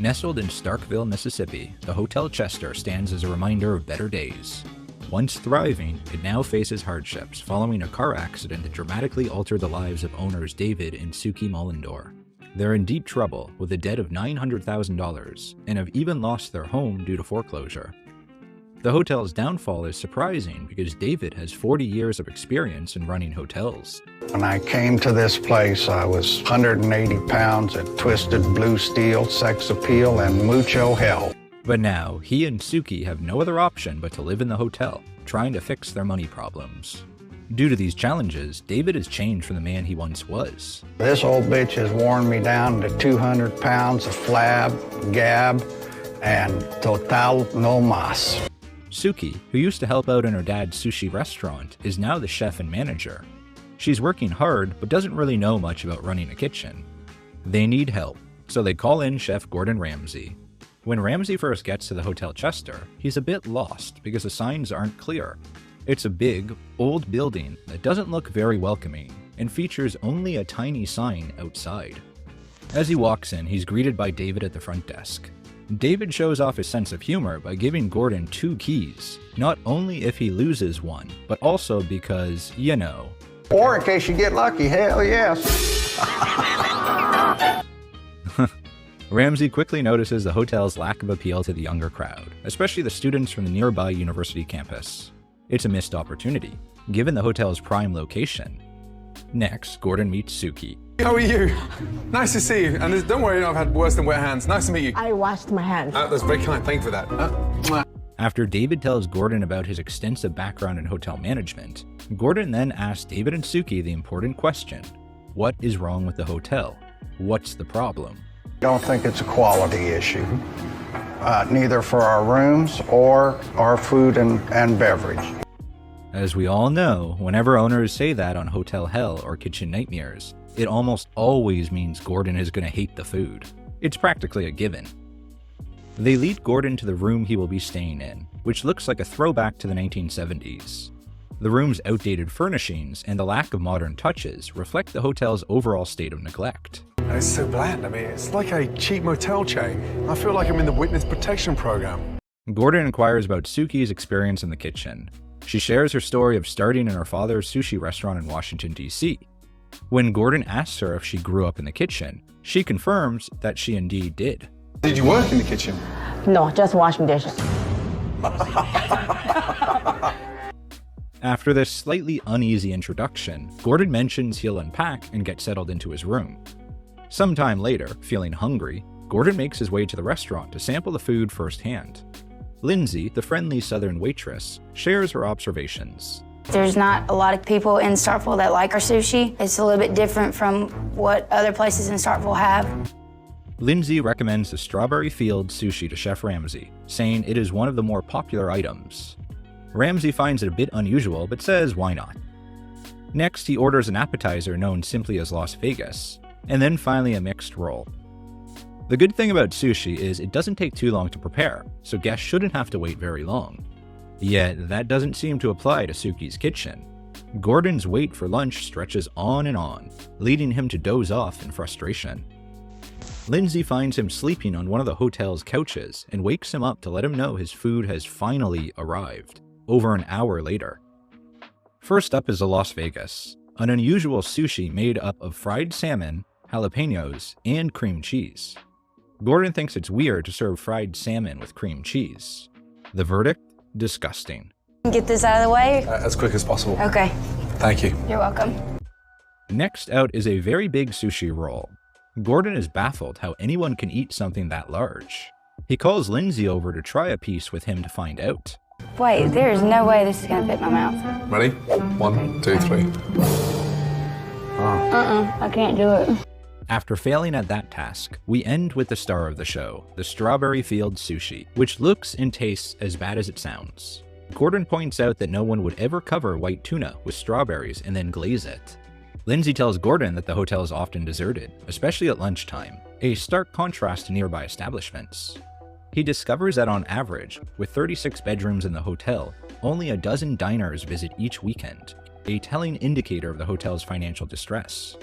Nestled in Starkville, Mississippi, the Hotel Chester stands as a reminder of better days. Once thriving, it now faces hardships following a car accident that dramatically altered the lives of owners David and Sukie Mollendor. They're in deep trouble with a debt of $900,000 and have even lost their home due to foreclosure. The hotel's downfall is surprising because David has 40 years of experience in running hotels. When I came to this place, I was 180 pounds at twisted blue steel, sex appeal, and mucho hell. But now, he and Sukie have no other option but to live in the hotel, trying to fix their money problems. Due to these challenges, David has changed from the man he once was. This old bitch has worn me down to 200 pounds of flab, gab, and total no mas. Sukie, who used to help out in her dad's sushi restaurant, is now the chef and manager. She's working hard, but doesn't really know much about running a kitchen. They need help, so they call in Chef Gordon Ramsay. When Ramsay first gets to the Hotel Chester, he's a bit lost because the signs aren't clear. It's a big, old building that doesn't look very welcoming and features only a tiny sign outside. As he walks in, he's greeted by David at the front desk. David shows off his sense of humor by giving Gordon 2 keys, not only if he loses one, but also because, you know. Or in case you get lucky, hell yes. Ramsay quickly notices the hotel's lack of appeal to the younger crowd, especially the students from the nearby university campus. It's a missed opportunity, given the hotel's prime location. Next, Gordon meets Sukie. How are you? Nice to see you. And don't worry, I've had worse than wet hands. Nice to meet you. I washed my hands. That's very kind. Thank you for that. After David tells Gordon about his extensive background in hotel management, Gordon then asks David and Sukie the important question: what is wrong with the hotel? What's the problem? Don't think it's a quality issue, neither for our rooms or our food and beverage. As we all know, whenever owners say that on Hotel Hell or Kitchen Nightmares, it almost always means Gordon is going to hate the food. It's practically a given. They lead Gordon to the room he will be staying in, which looks like a throwback to the 1970s. The room's outdated furnishings and the lack of modern touches reflect the hotel's overall state of neglect. It's so bland. I mean, it's like a cheap motel chain. I feel like I'm in the witness protection program. Gordon inquires about Sukie's experience in the kitchen. She shares her story of starting in her father's sushi restaurant in Washington, D.C. When Gordon asks her if she grew up in the kitchen, she confirms that she indeed did. Did you work in the kitchen? No, just washing dishes. After this slightly uneasy introduction, Gordon mentions he'll unpack and get settled into his room. Sometime later, feeling hungry, Gordon makes his way to the restaurant to sample the food firsthand. Lindsay, the friendly southern waitress, shares her observations. There's not a lot of people in Starkville that like our sushi. It's a little bit different from what other places in Starkville have. Lindsay recommends the Strawberry Field sushi to Chef Ramsay, saying it is one of the more popular items. Ramsay finds it a bit unusual, but says why not. Next, he orders an appetizer known simply as Las Vegas, and then finally a mixed roll. The good thing about sushi is it doesn't take too long to prepare, so guests shouldn't have to wait very long. Yet, that doesn't seem to apply to Sukie's kitchen. Gordon's wait for lunch stretches on and on, leading him to doze off in frustration. Lindsay finds him sleeping on one of the hotel's couches and wakes him up to let him know his food has finally arrived, over an hour later. First up is the Las Vegas, an unusual sushi made up of fried salmon, jalapenos, and cream cheese. Gordon thinks it's weird to serve fried salmon with cream cheese. The verdict? Disgusting. Get this out of the way? As quick as possible. Okay. Thank you. You're welcome. Next out is a very big sushi roll. Gordon is baffled how anyone can eat something that large. He calls Lindsay over to try a piece with him to find out. Wait, there's no way this is gonna fit my mouth. Ready? 1, 2, 3. I can't do it. After failing at that task, we end with the star of the show, the Strawberry Field sushi, which looks and tastes as bad as it sounds. Gordon points out that no one would ever cover white tuna with strawberries and then glaze it. Lindsay tells Gordon that the hotel is often deserted, especially at lunchtime, a stark contrast to nearby establishments. He discovers that on average, with 36 bedrooms in the hotel, only a dozen diners visit each weekend, a telling indicator of the hotel's financial distress.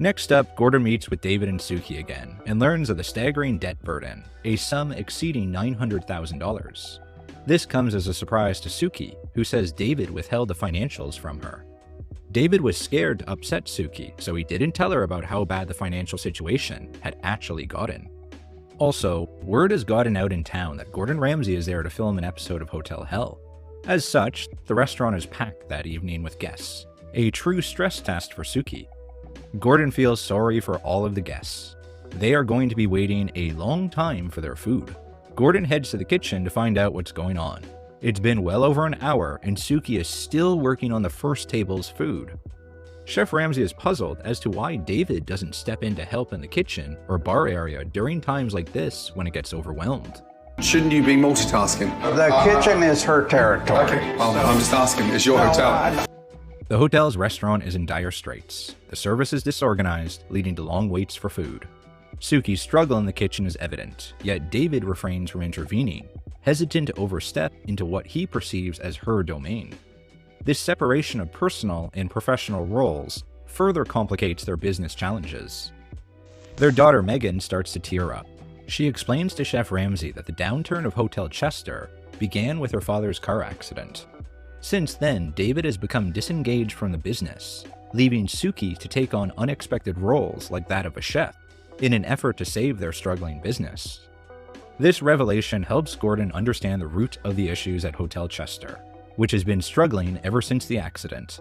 Next up, Gordon meets with David and Sukie again and learns of the staggering debt burden, a sum exceeding $900,000. This comes as a surprise to Sukie, who says David withheld the financials from her. David was scared to upset Sukie, so he didn't tell her about how bad the financial situation had actually gotten. Also, word has gotten out in town that Gordon Ramsay is there to film an episode of Hotel Hell. As such, the restaurant is packed that evening with guests, a true stress test for Sukie. Gordon feels sorry for all of the guests. They are going to be waiting a long time for their food. Gordon heads to the kitchen to find out what's going on. It's been well over an hour and Sukie is still working on the first table's food. Chef Ramsay is puzzled as to why David doesn't step in to help in the kitchen or bar area during times like this when it gets overwhelmed. Shouldn't you be multitasking? The kitchen is her territory. Okay, I'm just asking, it's your hotel. The hotel's restaurant is in dire straits. The service is disorganized, leading to long waits for food. Sukie's struggle in the kitchen is evident, yet David refrains from intervening, hesitant to overstep into what he perceives as her domain. This separation of personal and professional roles further complicates their business challenges. Their daughter Megan starts to tear up. She explains to Chef Ramsay that the downturn of Hotel Chester began with her father's car accident. Since then, David has become disengaged from the business, leaving Sukie to take on unexpected roles like that of a chef, in an effort to save their struggling business. This revelation helps Gordon understand the root of the issues at Hotel Chester, which has been struggling ever since the accident.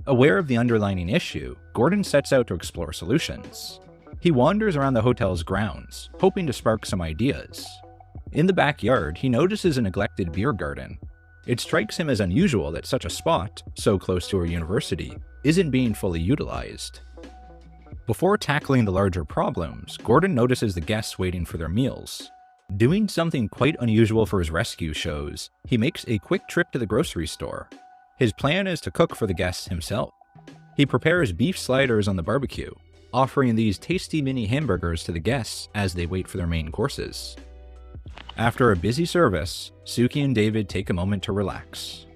Aware of the underlying issue, Gordon sets out to explore solutions. He wanders around the hotel's grounds, hoping to spark some ideas. In the backyard, he notices a neglected beer garden. It strikes him as unusual that such a spot, so close to a university, isn't being fully utilized. Before tackling the larger problems, Gordon notices the guests waiting for their meals. Doing something quite unusual for his rescue shows, he makes a quick trip to the grocery store. His plan is to cook for the guests himself. He prepares beef sliders on the barbecue, offering these tasty mini hamburgers to the guests as they wait for their main courses. After a busy service, Sukie and David take a moment to relax.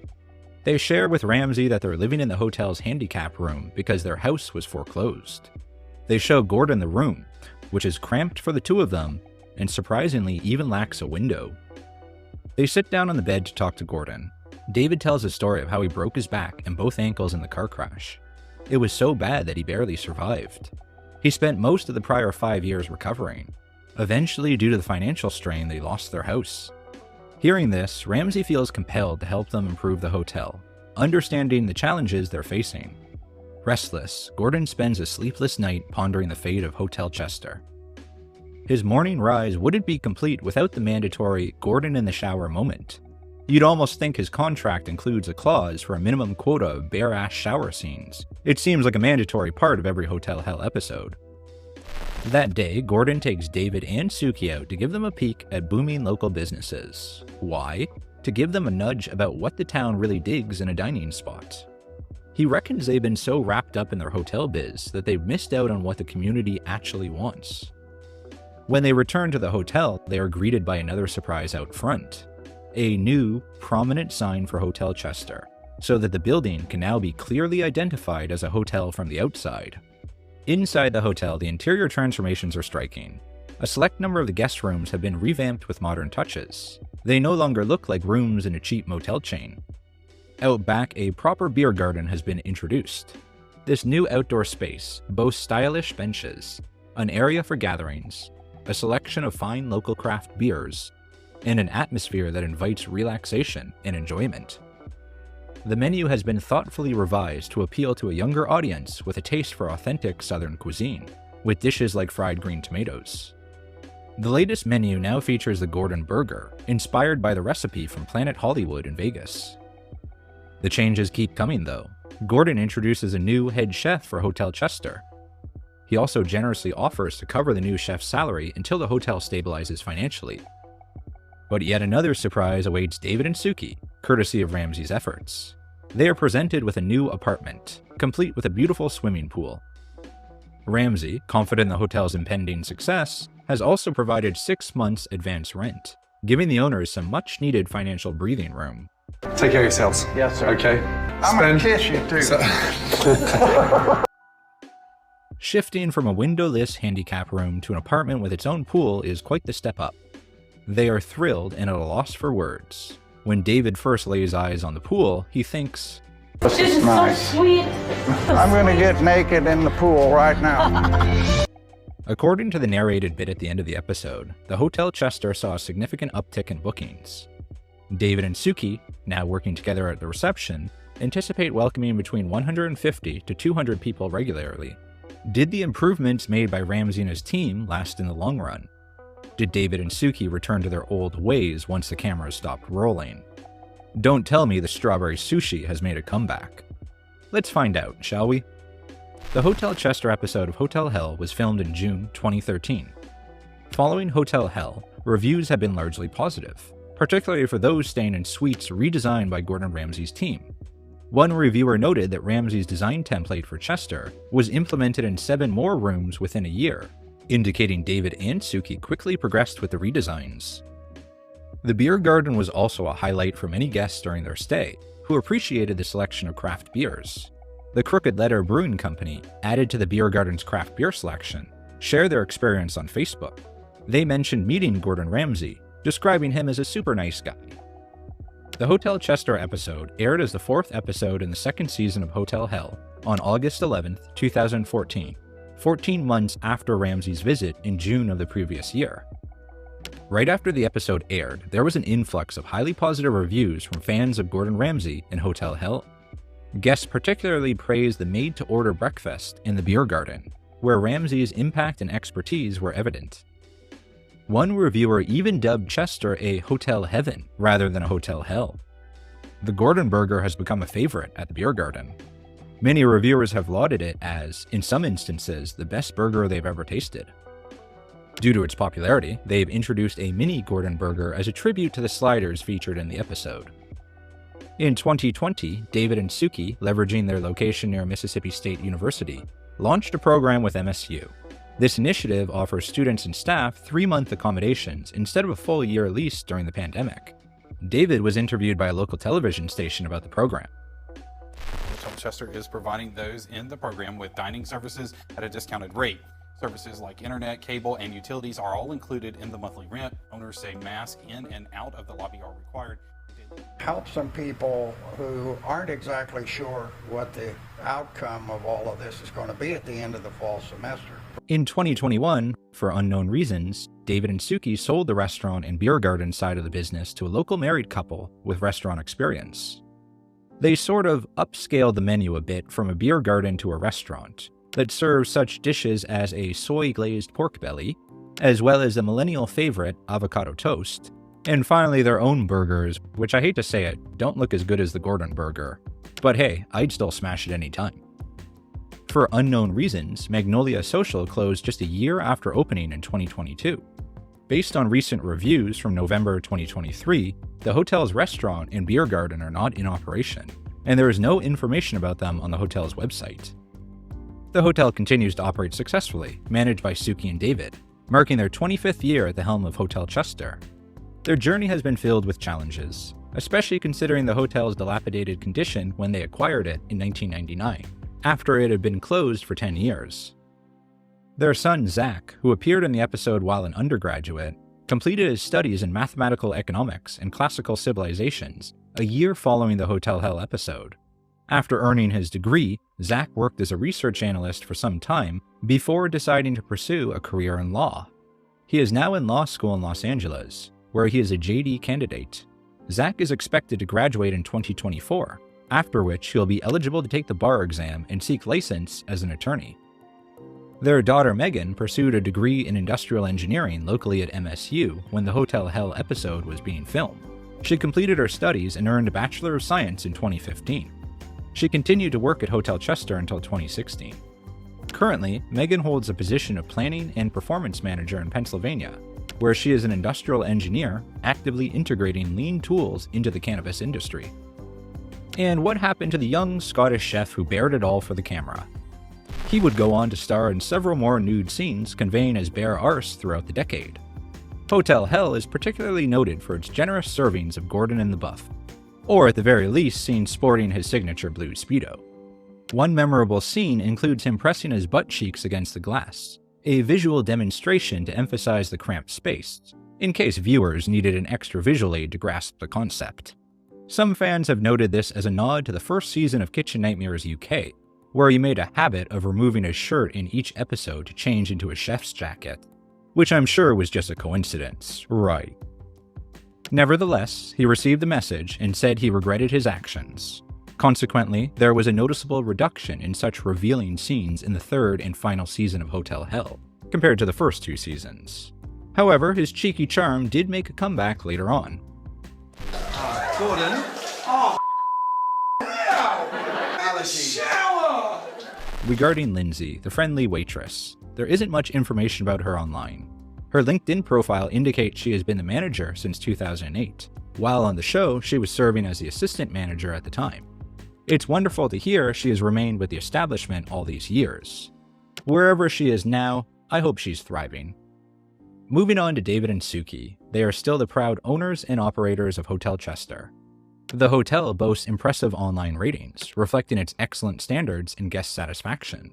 They share with Ramsay that they're living in the hotel's handicap room because their house was foreclosed. They show Gordon the room, which is cramped for the two of them and surprisingly even lacks a window. They sit down on the bed to talk to Gordon. David tells a story of how he broke his back and both ankles in the car crash. It was so bad that he barely survived. He spent most of the prior 5 years recovering. Eventually, due to the financial strain, they lost their house. Hearing this, Ramsay feels compelled to help them improve the hotel, understanding the challenges they're facing. Restless, Gordon spends a sleepless night pondering the fate of Hotel Chester. His morning rise wouldn't be complete without the mandatory Gordon in the shower moment. You'd almost think his contract includes a clause for a minimum quota of bare-ass shower scenes. It seems like a mandatory part of every Hotel Hell episode. That day, Gordon takes David and Sukie out to give them a peek at booming local businesses. Why? To give them a nudge about what the town really digs in a dining spot. He reckons they've been so wrapped up in their hotel biz that they've missed out on what the community actually wants. When they return to the hotel, they are greeted by another surprise out front. A new, prominent sign for Hotel Chester, so that the building can now be clearly identified as a hotel from the outside. Inside the hotel, the interior transformations are striking. A select number of the guest rooms have been revamped with modern touches. They no longer look like rooms in a cheap motel chain. Out back, a proper beer garden has been introduced. This new outdoor space boasts stylish benches, an area for gatherings, a selection of fine local craft beers, and an atmosphere that invites relaxation and enjoyment. The menu has been thoughtfully revised to appeal to a younger audience with a taste for authentic Southern cuisine, with dishes like fried green tomatoes. The latest menu now features the Gordon Burger, inspired by the recipe from Planet Hollywood in Vegas. The changes keep coming though. Gordon introduces a new head chef for Hotel Chester. He also generously offers to cover the new chef's salary until the hotel stabilizes financially. But yet another surprise awaits David and Sukie, courtesy of Ramsay's efforts. They are presented with a new apartment, complete with a beautiful swimming pool. Ramsay, confident in the hotel's impending success, has also provided 6 months advance rent, giving the owners some much-needed financial breathing room. Take care of yourselves. Yes, sir. Okay. I'm gonna kiss you too. Shifting from a windowless handicap room to an apartment with its own pool is quite the step up. They are thrilled and at a loss for words. When David first lays eyes on the pool, he thinks, This is nice. So sweet. I'm going to get naked in the pool right now. According to the narrated bit at the end of the episode, the Hotel Chester saw a significant uptick in bookings. David and Sukie, now working together at the reception, anticipate welcoming between 150 to 200 people regularly. Did the improvements made by Ramsay and his team last in the long run? Did David and Sukie return to their old ways once the cameras stopped rolling? Don't tell me the strawberry sushi has made a comeback. Let's find out, shall we? The Hotel Chester episode of Hotel Hell was filmed in June 2013. Following Hotel Hell, reviews have been largely positive, particularly for those staying in suites redesigned by Gordon Ramsay's team. One reviewer noted that Ramsay's design template for Chester was implemented in 7 more rooms within a year, indicating David and Sukie quickly progressed with the redesigns. The beer garden was also a highlight for many guests during their stay, who appreciated the selection of craft beers. The Crooked Letter Brewing Company, added to the beer garden's craft beer selection, shared their experience on Facebook. They mentioned meeting Gordon Ramsay, describing him as a super nice guy. The Hotel Chester episode aired as the 4th episode in the 2nd season of Hotel Hell on August 11, 2014, 14 months after Ramsay's visit in June of the previous year. Right after the episode aired, there was an influx of highly positive reviews from fans of Gordon Ramsay and Hotel Hell. Guests particularly praised the made-to-order breakfast in the beer garden, where Ramsay's impact and expertise were evident. One reviewer even dubbed Chester a hotel heaven rather than a hotel hell. The Gordon burger has become a favorite at the beer garden. Many reviewers have lauded it as, in some instances, the best burger they've ever tasted. Due to its popularity, they've introduced a mini Gordon burger as a tribute to the sliders featured in the episode. In 2020, David and Sukie, leveraging their location near Mississippi State University, launched a program with MSU. This initiative offers students and staff 3-month accommodations instead of a full year lease during the pandemic. David was interviewed by a local television station about the program. Hotel Chester is providing those in the program with dining services at a discounted rate. Services like internet, cable, and utilities are all included in the monthly rent. Owners say masks in and out of the lobby are required. Help some people who aren't exactly sure what the outcome of all of this is going to be at the end of the fall semester. In 2021, for unknown reasons, David and Sukie sold the restaurant and beer garden side of the business to a local married couple with restaurant experience. They sort of upscaled the menu a bit from a beer garden to a restaurant that serves such dishes as a soy-glazed pork belly, as well as the millennial favorite avocado toast, and finally their own burgers, which I hate to say it, don't look as good as the Gordon burger. But hey, I'd still smash it anytime. For unknown reasons, Magnolia Social closed just a year after opening in 2022. Based on recent reviews from November 2023, the hotel's restaurant and beer garden are not in operation, and there is no information about them on the hotel's website. The hotel continues to operate successfully, managed by Sukie and David, marking their 25th year at the helm of Hotel Chester. Their journey has been filled with challenges, especially considering the hotel's dilapidated condition when they acquired it in 1999, after it had been closed for 10 years. Their son, Zach, who appeared in the episode while an undergraduate, completed his studies in mathematical economics and classical civilizations a year following the Hotel Hell episode. After earning his degree, Zach worked as a research analyst for some time before deciding to pursue a career in law. He is now in law school in Los Angeles, where he is a JD candidate. Zach is expected to graduate in 2024, after which he'll be eligible to take the bar exam and seek license as an attorney. Their daughter Megan pursued a degree in industrial engineering locally at MSU when the Hotel Hell episode was being filmed. She completed her studies and earned a Bachelor of Science in 2015. She continued to work at Hotel Chester until 2016. Currently, Megan holds a position of planning and performance manager in Pennsylvania, where she is an industrial engineer actively integrating lean tools into the cannabis industry. And what happened to the young Scottish chef who bared it all for the camera? He would go on to star in several more nude scenes conveying his bare arse throughout the decade. Hotel Hell is particularly noted for its generous servings of Gordon in the Buff, or at the very least seen sporting his signature blue Speedo. One memorable scene includes him pressing his butt cheeks against the glass, a visual demonstration to emphasize the cramped space, in case viewers needed an extra visual aid to grasp the concept. Some fans have noted this as a nod to the first season of Kitchen Nightmares UK, where he made a habit of removing his shirt in each episode to change into a chef's jacket, which I'm sure was just a coincidence, right? Nevertheless, he received the message and said he regretted his actions. Consequently, there was a noticeable reduction in such revealing scenes in the third and final season of Hotel Hell, compared to the first 2 seasons. However, his cheeky charm did make a comeback later on. Gordon? Oh, shower! Regarding Lindsay, the friendly waitress, there isn't much information about her online. Her LinkedIn profile indicates she has been the manager since 2008, while on the show she was serving as the assistant manager at the time. It's wonderful to hear she has remained with the establishment all these years. Wherever she is now, I hope she's thriving. Moving on to David and Sukie, they are still the proud owners and operators of Hotel Chester. The hotel boasts impressive online ratings, reflecting its excellent standards and guest satisfaction.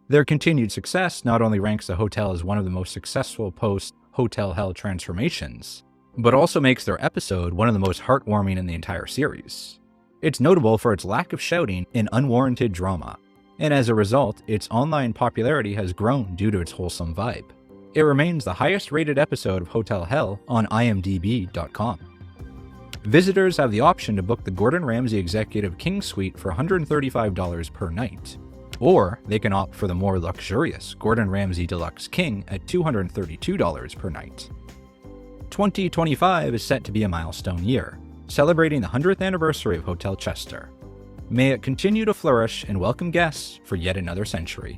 Their continued success not only ranks the hotel as one of the most successful post-Hotel Hell transformations, but also makes their episode one of the most heartwarming in the entire series. It's notable for its lack of shouting and unwarranted drama, and as a result, its online popularity has grown due to its wholesome vibe. It remains the highest rated episode of Hotel Hell on imdb.com. Visitors have the option to book the Gordon Ramsay Executive King Suite for $135 per night, or they can opt for the more luxurious Gordon Ramsay Deluxe King at $232 per night. 2025 is set to be a milestone year, celebrating the 100th anniversary of Hotel Chester. May it continue to flourish and welcome guests for yet another century.